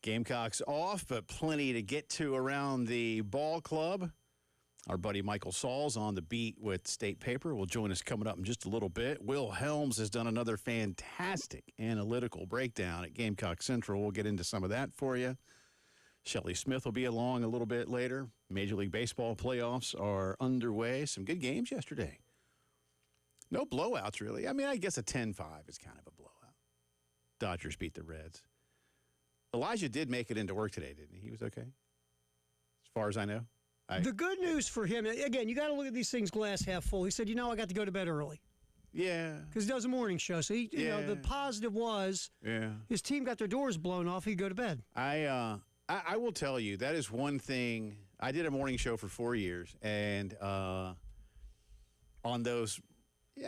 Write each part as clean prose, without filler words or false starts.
Gamecocks off, but plenty to get to around the ball club. Our buddy Michael Saul's on the beat with State Paper. Will join us coming up in just a little bit. Will Helms has done another fantastic analytical breakdown at Gamecock Central. We'll get into some of that for you. Shelly Smith will be along a little bit later. Major League Baseball playoffs are underway. Some good games yesterday. No blowouts, really. I mean, I guess a 10-5 is kind of a blowout. Dodgers beat the Reds. Elijah did make it into work today, didn't he? He was okay, as far as I know. The good news for him, again, you got to look at these things glass half full. He said, I got to go to bed early. Yeah. Because he does a morning show. So, the positive was his team got their doors blown off. He'd go to bed. I will tell you, that is one thing. I did a morning show for 4 years, and on those,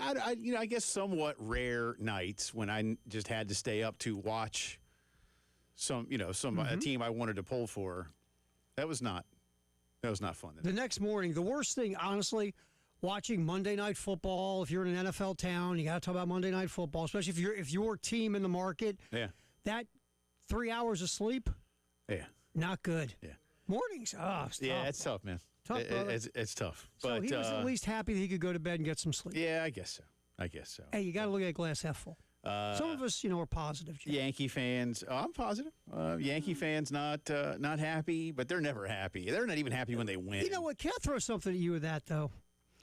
I guess somewhat rare nights when I just had to stay up to watch a team I wanted to pull for, that was not fun. The next morning, the worst thing, honestly, watching Monday Night Football. If you're in an NFL town, you got to talk about Monday Night Football, especially if your team in the market. Yeah. That 3 hours of sleep. Yeah. Not good. Yeah. Mornings. It's yeah, tough. it's tough, man. Tough, it's tough. So but he was at least happy that he could go to bed and get some sleep. Yeah, I guess so. Hey, you got to look at glass half full. Some of us, are positive. Jim. Yankee fans, I'm positive. Yankee fans not happy, but they're never happy. They're not even happy when they win. You know what? Can I throw something at you with that, though?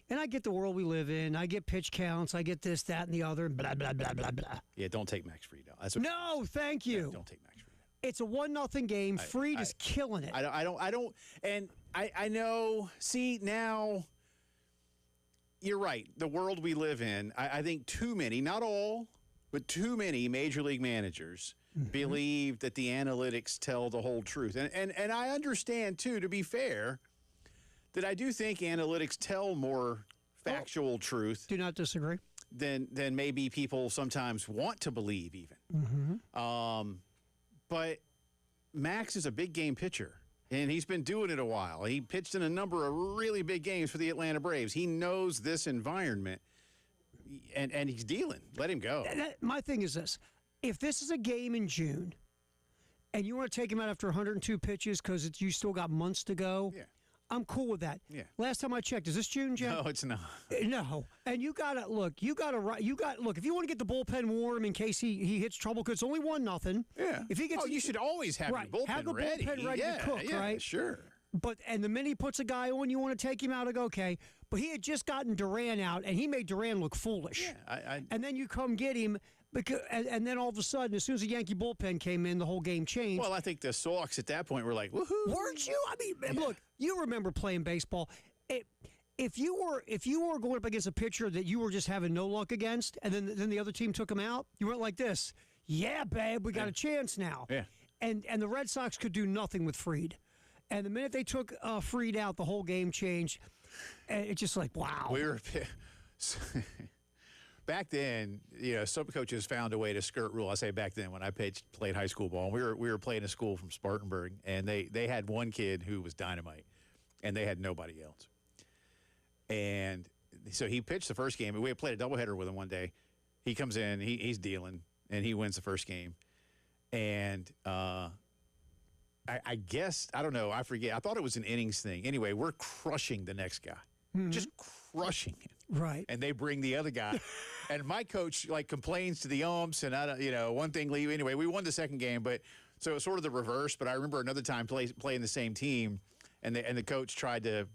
And I get the world we live in. I get pitch counts. I get this, that, and the other, and blah, blah, blah, blah, blah. Yeah, don't take Max Fried out. No, thank you. Yeah, don't take Max Fried out. It's a 1-0 game. Fried is killing it. I don't, and I know, see, now, you're right. The world we live in, I think too many, not all, but too many major league managers believe that the analytics tell the whole truth. And I understand, too, to be fair, that I do think analytics tell more factual truth. Do not disagree. Than maybe people sometimes want to believe even. Mm-hmm. But Max is a big game pitcher, and he's been doing it a while. He pitched in a number of really big games for the Atlanta Braves. He knows this environment, and he's dealing. Let him go. My thing is this. If this is a game in June, and you want to take him out after 102 pitches because you still got months to go, I'm cool with that. Yeah. Last time I checked, is this June, Jeff? No, it's not. No. And you got to look. If you want to get the bullpen warm in case he hits trouble, because it's only 1-0. Yeah. If he gets, you should always have your bullpen have the ready. bullpen ready to cook, right? Sure. And the minute he puts a guy on, you want to take him out. I go, okay. But he had just gotten Duran out, and he made Duran look foolish. Yeah, and then you come get him, and then all of a sudden, as soon as the Yankee bullpen came in, the whole game changed. Well, I think the Sox at that point were like, woohoo. Weren't you? I mean, look, you remember playing baseball. If you were going up against a pitcher that you were just having no luck against, and then the other team took him out, you went like this. Yeah, babe, we got a chance now. Yeah. And the Red Sox could do nothing with Fried. And the minute they took Fried out, the whole game changed. And it's just like, wow. Back then, some coaches found a way to skirt rule. I say back then when I played high school ball. We were playing a school from Spartanburg, and they had one kid who was dynamite, and they had nobody else. And so he pitched the first game. We had played a doubleheader with him one day. He comes in, he's dealing, and he wins the first game. And I guess, I don't know, I forget. I thought it was an innings thing. Anyway, we're crushing the next guy. Mm-hmm. Just crushing him. Right. And they bring the other guy. And my coach, complains to the umps, and, one thing leave. Anyway, we won the second game, but so it was sort of the reverse. But I remember another time playing the same team, and the coach tried to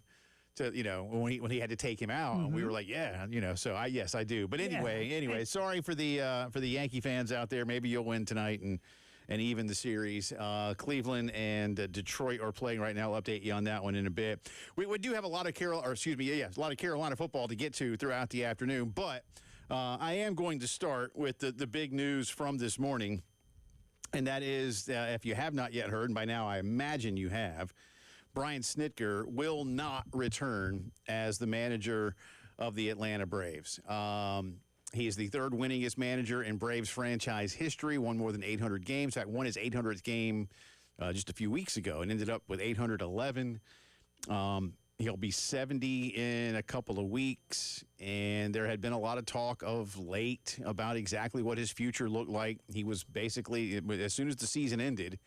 when he had to take him out, and we were like, so I do. But anyway, sorry for the Yankee fans out there. Maybe you'll win tonight and even the series. Cleveland and Detroit are playing right now. I'll update you on that one in a bit. We do have a lot of Carolina football to get to throughout the afternoon, but I am going to start with the big news from this morning, and that is, if you have not yet heard, and by now I imagine you have, Brian Snitker will not return as the manager of the Atlanta Braves. He is the third winningest manager in Braves franchise history, won more than 800 games. In fact, won his 800th game just a few weeks ago and ended up with 811. He'll be 70 in a couple of weeks, and there had been a lot of talk of late about exactly what his future looked like. He was basically, as soon as the season ended,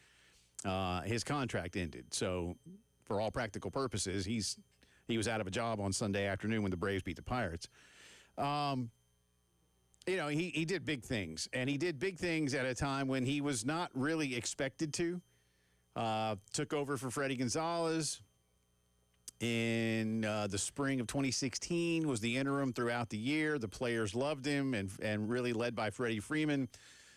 his contract ended. So, for all practical purposes, he was out of a job on Sunday afternoon when the Braves beat the Pirates. He did big things, and he did big things at a time when he was not really expected to. Took over for Freddie Gonzalez in the spring of 2016, was the interim throughout the year. The players loved him, and really led by Freddie Freeman,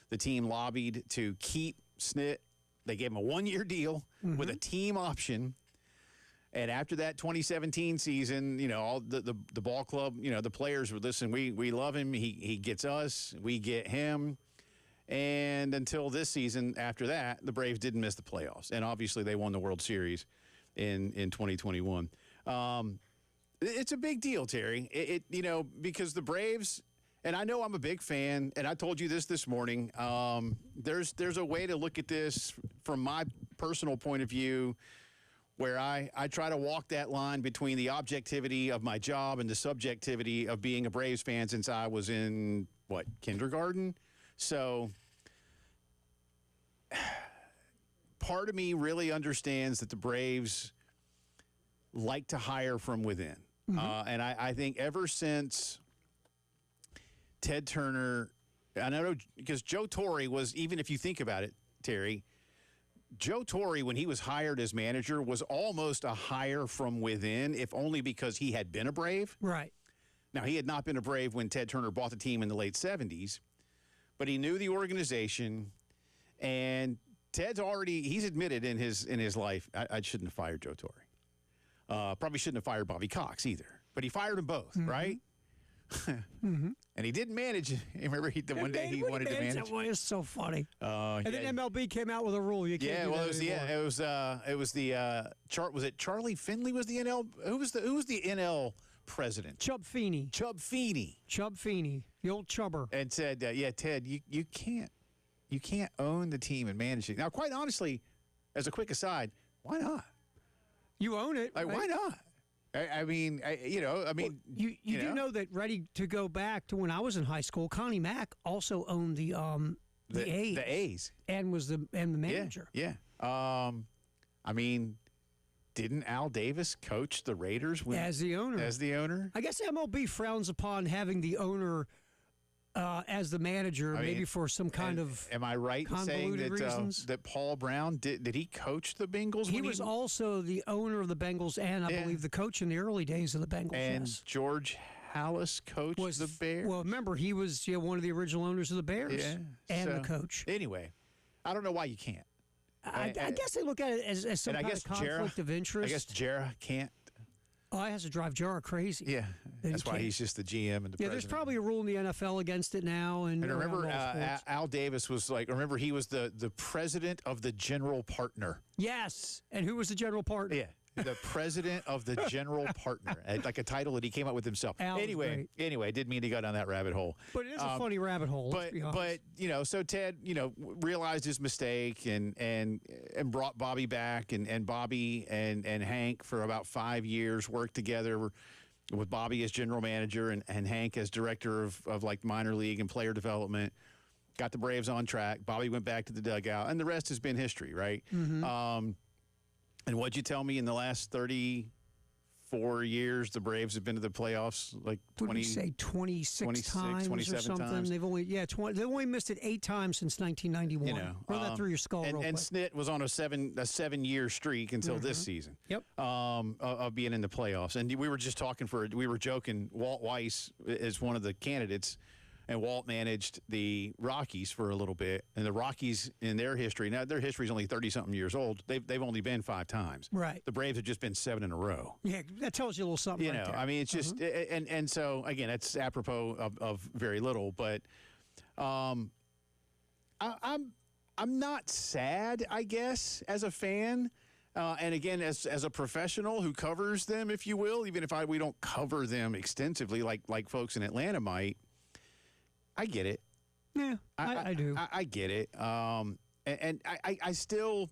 the team lobbied to keep Snit. They gave him a one-year deal with a team option. And after that 2017 season, all the ball club, the players would listen. We love him. He gets us. We get him. And until this season, after that, the Braves didn't miss the playoffs. And obviously, they won the World Series in 2021. It's a big deal, Terry. Because the Braves, and I know I'm a big fan, and I told you this morning. There's a way to look at this from my personal point of view, where I try to walk that line between the objectivity of my job and the subjectivity of being a Braves fan since I was in, kindergarten? So part of me really understands that the Braves like to hire from within. And I think ever since Ted Turner, I know because Joe Torre was, even if you think about it, Terry, Joe Torre, when he was hired as manager, was almost a hire from within, if only because he had been a Brave. Right. Now, he had not been a Brave when Ted Turner bought the team in the late 70s, but he knew the organization, and he's admitted in his life, I shouldn't have fired Joe Torre. Probably shouldn't have fired Bobby Cox either, but he fired them both, right? And he didn't manage. Remember, one day he wanted to manage. That one is so funny. And then MLB came out with a rule. You can't do that anymore. It was the chart. Was it Charlie Finley? Was the NL? Who was the NL president? Chub Feeney. Chub Feeney, the old chubber. and said, Ted, you can't own the team and manage it. Now, quite honestly, as a quick aside, why not? You own it. Like, right? why not? You do know that, ready to go back to when I was in high school, Connie Mack also owned the A's. The A's. And was the manager. Yeah. Didn't Al Davis coach the Raiders as the owner? As the owner? I guess MLB frowns upon having the owner as the manager, maybe for some kind of am I right in saying that Paul Brown did he coach the Bengals? He was also the owner of the Bengals, and I believe the coach in the early days of the Bengals. And George Halas coached the Bears. Well, remember, he was one of the original owners of the Bears, and the coach. Anyway, I don't know why you can't. I guess they look at it as some kind of conflict of interest. I guess Jarrah can't. Oh, he has to drive Jarrah crazy. Yeah, that's why he's just the GM and the president. There's probably a rule in the NFL against it now. And remember, Al Davis was he was the president of the general partner. Yes, and who was the general partner? Yeah, the president of the general partner, like a title that he came up with himself. Anyway, didn't mean to go down that rabbit hole. But it is a funny rabbit hole. But so Ted, realized his mistake and brought Bobby back, and Bobby and Hank for about 5 years worked together with Bobby as general manager and Hank as director of like minor league and player development. Got the Braves on track. Bobby went back to the dugout, and the rest has been history, right? And what'd you tell me in the last 34 years, the Braves have been to the playoffs like 20? What did you say, 26 times 27 or something? times? They've only missed it 8 times since 1991. Run that through your skull real quick. And Snit was on a 7-year streak until this season. Yep. Of being in the playoffs. And we were just we were joking, Walt Weiss is one of the candidates. And Walt managed the Rockies for a little bit. And the Rockies, in their history, now their history is only 30-something years old. They've only been 5 times. Right. The Braves have just been 7 in a row. Yeah, that tells you a little something. There. It's just, and so again, it's apropos of very little. But I'm not sad, I guess, as a fan. And again, as a professional who covers them, if you will, even if we don't cover them extensively like folks in Atlanta might. I get it. Yeah, I do. I get it. And I still,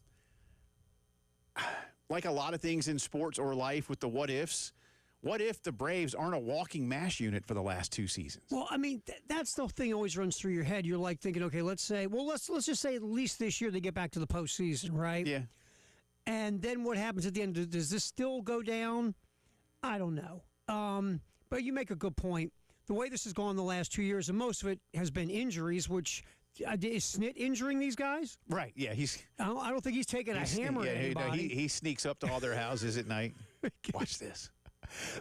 like a lot of things in sports or life with the what ifs, What if the Braves aren't a walking mash unit for the last 2 seasons? Well, I mean, that's the thing always runs through your head. You're like thinking, okay, let's just say at least this year they get back to the postseason, right? Yeah. And then what happens at the end? Does this still go down? I don't know. But you make a good point. The way this has gone the last 2 years, and most of it has been injuries, which is Snit injuring these guys? Right, yeah. I don't think he's taking a hammer at anybody. He sneaks up to all their houses at night. Watch this.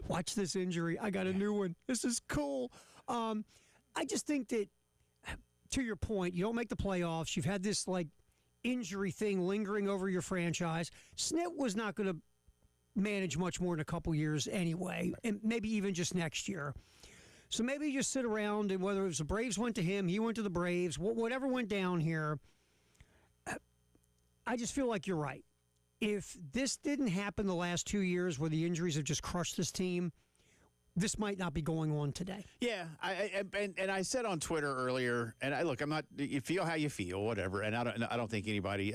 Watch this injury. I got a new one. This is cool. I just think that, to your point, you don't make the playoffs. You've had this, like, injury thing lingering over your franchise. Snit was not going to manage much more than a couple years anyway, and maybe even just next year. So maybe you just sit around, and whether it was the Braves went to him, he went to the Braves, whatever went down here, I just feel like you're right. If this didn't happen the last 2 years where the injuries have just crushed this team, this might not be going on today. Yeah, I said on Twitter earlier, and I'm not. You feel how you feel, whatever. And I don't think anybody.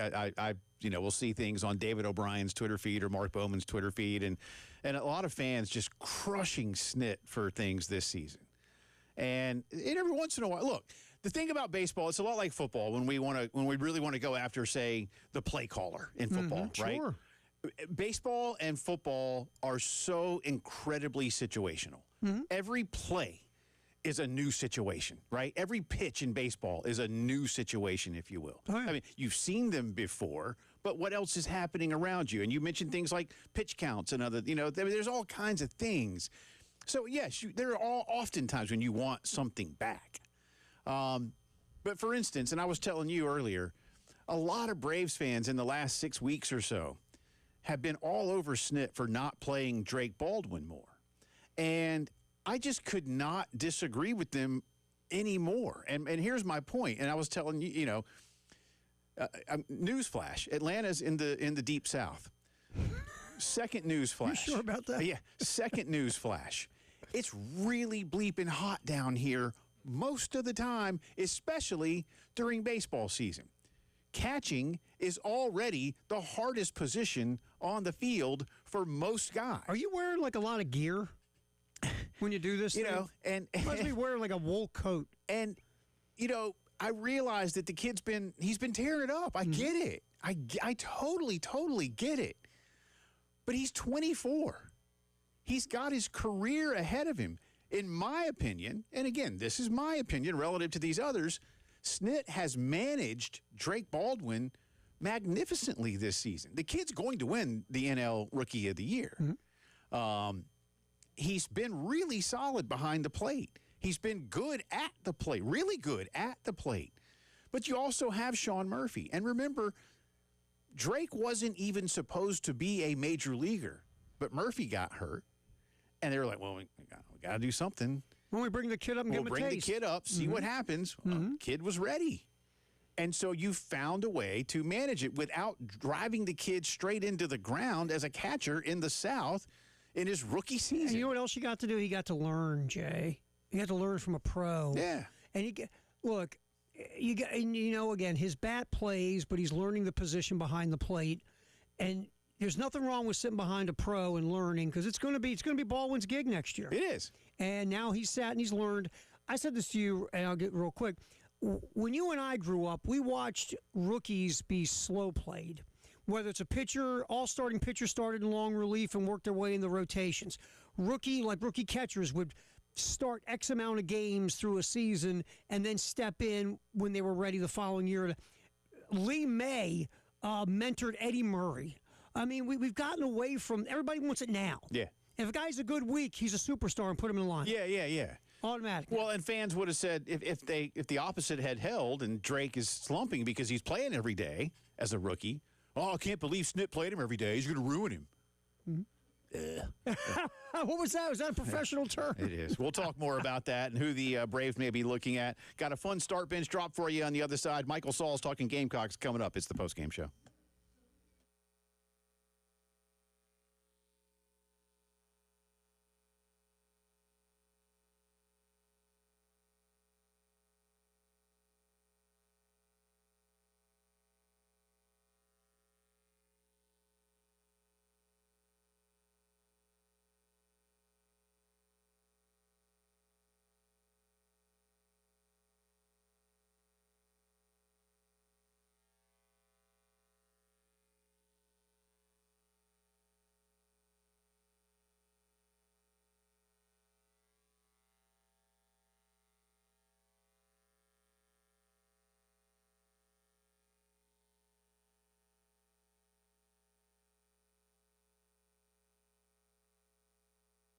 We'll see things on David O'Brien's Twitter feed or Mark Bowman's Twitter feed, and a lot of fans just crushing Snit for things this season. And every once in a while, look. The thing about baseball, it's a lot like football when we really want to go after, say, the play caller in football, right? Sure. Baseball and football are so incredibly situational. Every play is a new situation, right? Every pitch in baseball is a new situation, if you will. Oh, yeah. I mean, you've seen them before, but what else is happening around you? And you mentioned things like pitch counts and other, there's all kinds of things. So, yes, there are often times when you want something back. But for instance, and I was telling you earlier, a lot of Braves fans in the last 6 weeks or so have been all over Snit for not playing Drake Baldwin more. And I just could not disagree with them anymore. And here's my point. And I was telling you, newsflash, Atlanta's in the deep south. Second newsflash. You sure about that? Yeah, second newsflash. It's really bleeping hot down here most of the time, especially during baseball season. Catching is already the hardest position on the field for most guys. Are you wearing like a lot of gear when you do this? And you must be wearing like a wool coat. And I realized that he's been tearing it up. I get it. I totally get it. But he's 24. He's got his career ahead of him. In my opinion, and again, this is my opinion relative to these others, Snit has managed Drake Baldwin magnificently this season. The kid's going to win the NL Rookie of the Year. He's been really solid behind the plate. He's been good at the plate, really good at the plate. But you also have Sean Murphy. And remember, Drake wasn't even supposed to be a major leaguer, but Murphy got hurt. And they were like, well, we got to do something. When we bring the kid up and give him a taste. We'll bring the kid up, see what happens. Kid was ready. And so you found a way to manage it without driving the kid straight into the ground as a catcher in the South in his rookie season. And you know what else you got to do? He got to learn, Jay. You got to learn from a pro. Yeah. And again, his bat plays, but he's learning the position behind the plate. And there's nothing wrong with sitting behind a pro and learning because it's going to be Baldwin's gig next year. It is. And now he's sat and he's learned. I said this to you, and I'll get real quick. When you and I grew up, we watched rookies be slow played. Whether it's a pitcher, all starting pitchers started in long relief and worked their way in the rotations. Rookie catchers would start X amount of games through a season and then step in when they were ready the following year. Lee May mentored Eddie Murray. I mean, we've gotten away from everybody wants it now. Yeah. If a guy's a good week, he's a superstar and put him in the line. Yeah. Automatically. Well, and fans would have said if the opposite had held and Drake is slumping because he's playing every day as a rookie, I can't believe Snit played him every day. He's going to ruin him. What was that? Was that a professional term? It is. We'll talk more about that and who the Braves may be looking at. Got a fun start bench drop for you on the other side. Michael Saul's talking Gamecocks coming up. It's the postgame show.